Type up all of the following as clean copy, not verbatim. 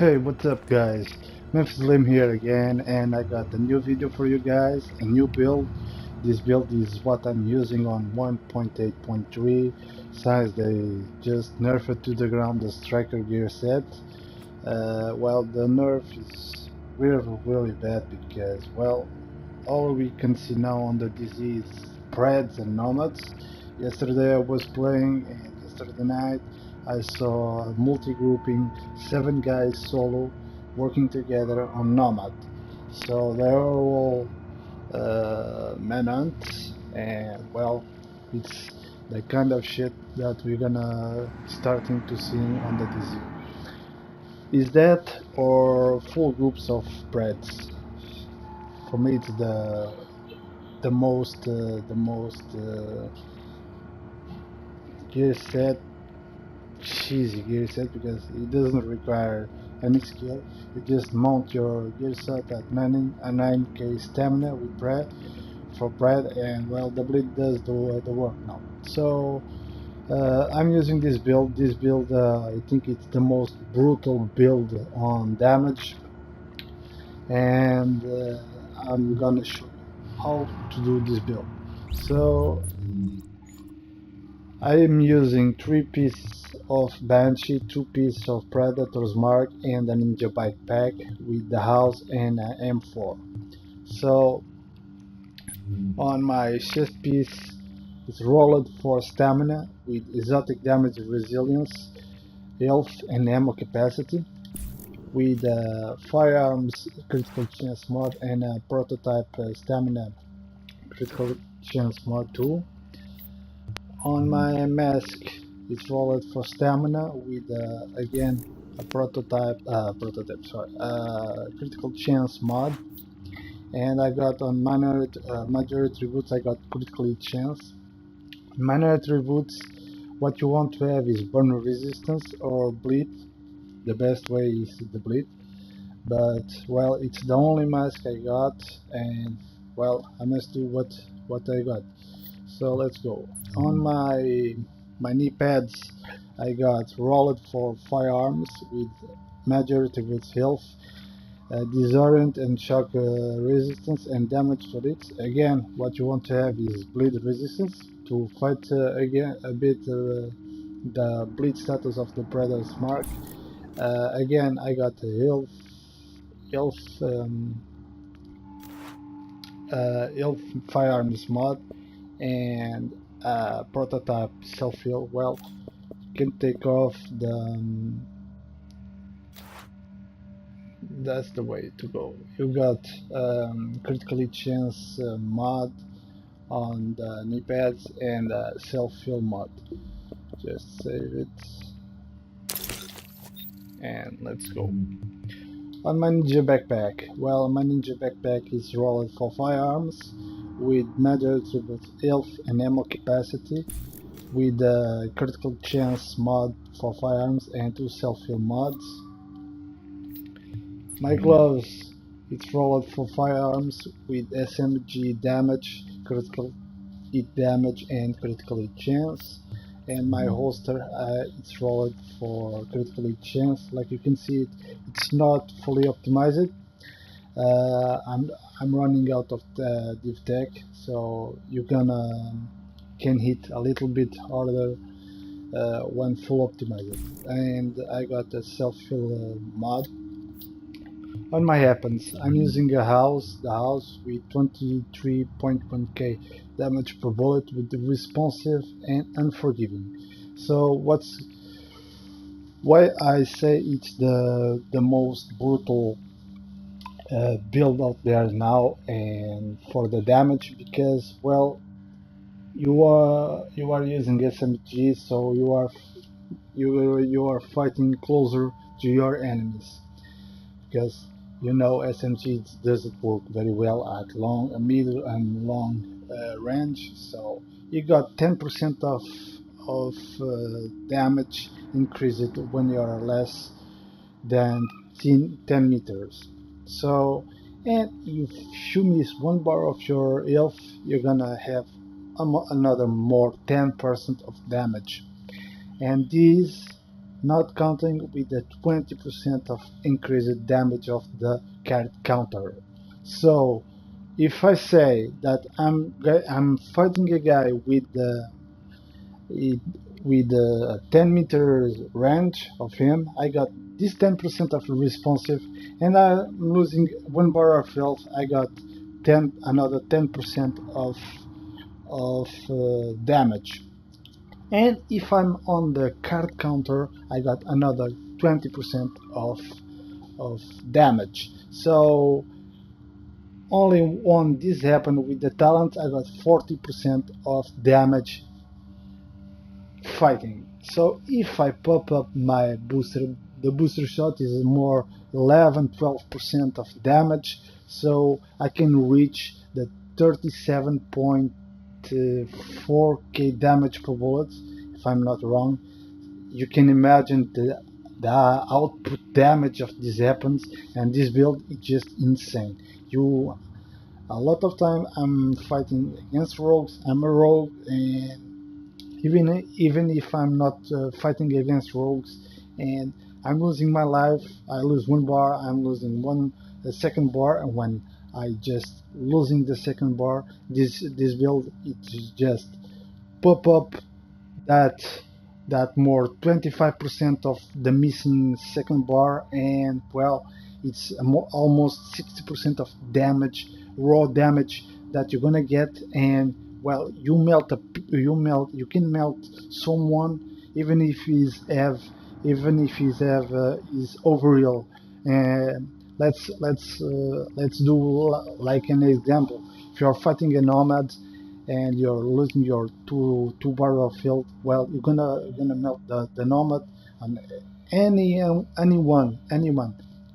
Hey, what's up guys? Memphis Lim here again, and I got a new video for you guys, a new build. This build is what I'm using on 1.8.3 since they just nerfed to the ground the striker gear set. Well, the nerf is really bad because, well, all we can see now on the DZ is Preds and Nomads. Yesterday I was playing, and yesterday night I saw a multi-grouping, 7 guys solo working together on Nomad. So they are all manhunts, and well, it's the kind of shit that we're gonna starting to see on the DZ. Is that or full groups of Preds? For me, it's the most gear set, cheesy gear set, because it doesn't require any skill. You just mount your gear set at 9k stamina with bread for bread, and well, the bleed does the work now. So I'm using this build. I think it's the most brutal build on damage, and I'm gonna show you how to do this build. So I am using 3 pieces of Banshee, 2 pieces of Predator's Mark, and a Ninja Backpack with the house and an M4. So on my chest piece, it's rolled for stamina with exotic damage resilience, health and ammo capacity, with firearms critical chance mod and a prototype stamina critical chance mod 2. On my mask, it's rolled for stamina with again a critical chance mod, and I got on minor attributes I got critically chance. Minor attributes, what you want to have is burn resistance or bleed. The best way is the bleed, but well, it's the only mask I got, and well, I must do what I got. So let's go. On my knee pads, I got rolled for firearms with majority with health, disorient and shock resistance and damage for it. Again, what you want to have is bleed resistance to fight again a bit the bleed status of the Predator's Mark. Again, I got health health firearms mod and prototype self-heal. Well, you can take off that's the way to go. You got critically chance mod on the knee pads and self-heal mod. Just save it and let's go. On my ninja backpack, well, my ninja backpack is rolled for firearms with major attributes health and ammo capacity, with critical chance mod for firearms and 2 self-heal mods. My gloves, it's rolled for firearms with SMG damage, critical hit damage and critical hit chance. And my holster, it's rolled for critical hit chance. Like you can see, it's not fully optimized. I'm running out of the div tech, so you can hit a little bit harder when full optimized. And I got a self-heal mod. On my weapons, I'm using the house with 23.1k damage per bullet with the responsive and unforgiving. So why I say it's the most brutal build out there now, and for the damage, because well, you are using SMG, so you are fighting closer to your enemies, because you know SMG doesn't work very well at middle and long range. So you got 10% of damage increased when you are less than 10 meters. So, and if you miss 1 bar of your health, you're gonna have another more 10% of damage. And this not counting with the 20% of increased damage of the card counter. So if I say that I'm fighting a guy with the 10 meters range of him, I got this 10% of responsive, and I'm losing 1 bar of health. I got another 10% of damage. And if I'm on the card counter, I got another 20% of damage. So only when this happened with the talent, I got 40% of damage fighting. So if I pop up my booster, the booster shot is more 11-12% of damage, so I can reach the 37.4k damage per bullet, if I'm not wrong. You can imagine the output damage of this happens, and this build is just insane. A lot of time I'm fighting against rogues. I'm a rogue, and even if I'm not fighting against rogues and I'm losing my life, I lose 1 bar, I'm losing a second bar, and when I just losing the second bar, this build it just pop up that more 25% of the missing second bar, and well, it's almost 60% of damage, raw damage that you're gonna get. And well, you can melt someone even if he's overheal. And let's do like an example. If you're fighting a nomad and you're losing your two bar of health, well, you're gonna melt the nomad, and anyone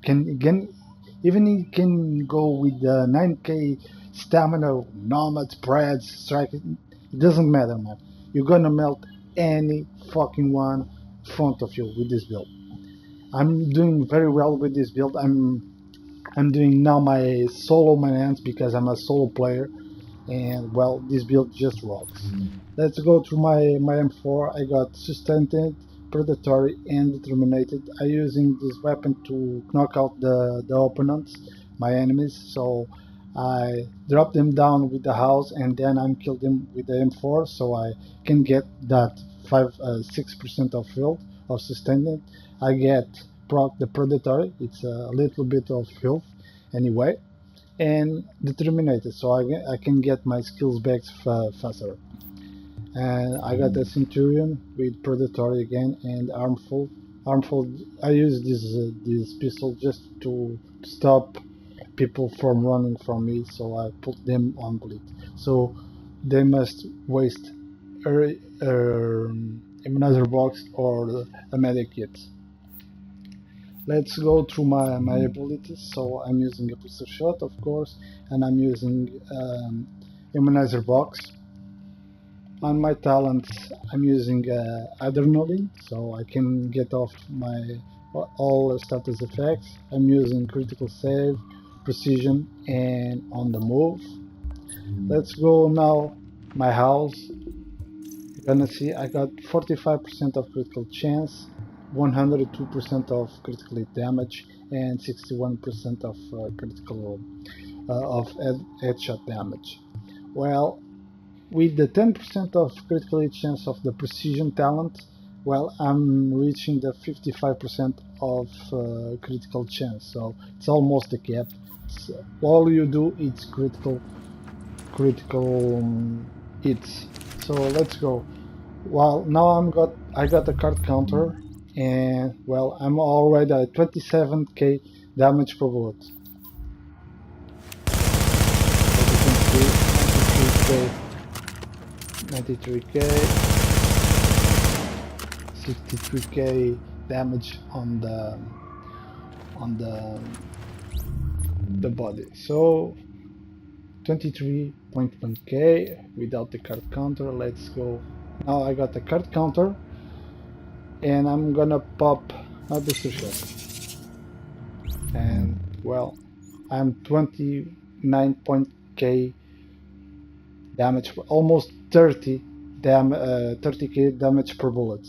can even he can go with the 9k stamina, nomad, spreads, strike. It doesn't matter, man. You're gonna melt any fucking one in front of you with this build. I'm doing very well with this build. I'm doing now my solo manhunt because I'm a solo player, and well, this build just rocks. Let's go through my M4. I got sustained, predatory, and determined. I'm using this weapon to knock out the opponents, my enemies. So I drop them down with the house, and then I'm kill them with the M4, so I can get that 6% of health of sustained. I get proc the predatory. It's a little bit of health anyway, and determined, so I can get my skills back faster. And I got a centurion with predatory again, and armful. I use this pistol just to stop people from running from me, so I put them on bleed. So they must waste another box or a medic kit. Let's go through my abilities. So I'm using a pistol shot, of course, and I'm using immunizer box. On my talents, I'm using adrenaline, so I can get off my all status effects. I'm using critical save, precision, and on the move. Let's go now my house. You're gonna see I got 45% of critical chance, 102% of critical hit damage, and 61% of critical headshot damage. Well, with the 10% of critical hit chance of the precision talent, well, I'm reaching the 55% of critical chance, so it's almost a cap. All you do is critical hits. So let's go. Well, now I got a card counter, and well, I'm already at 27k damage per bullet. As you can see, 93k, 63k damage on the body. So 23.1k without the card counter. Let's go. Now I got the card counter, and I'm gonna pop my booster shot. And well, I'm 29k damage, almost 30k damage per bullet,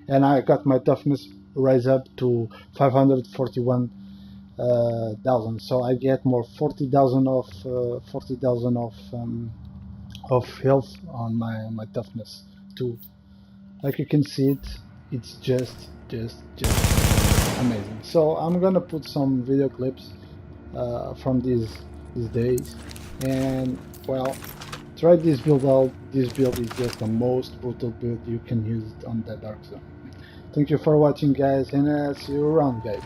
and I got my toughness rise up to 541,000. So I get more 40,000 of health on my toughness too. Like you can see it's just amazing. So I'm gonna put some video clips from these days, and well, try this build out. This build is just the most brutal build you can use on the Dark Zone. Thank you for watching, guys, and see you around, guys.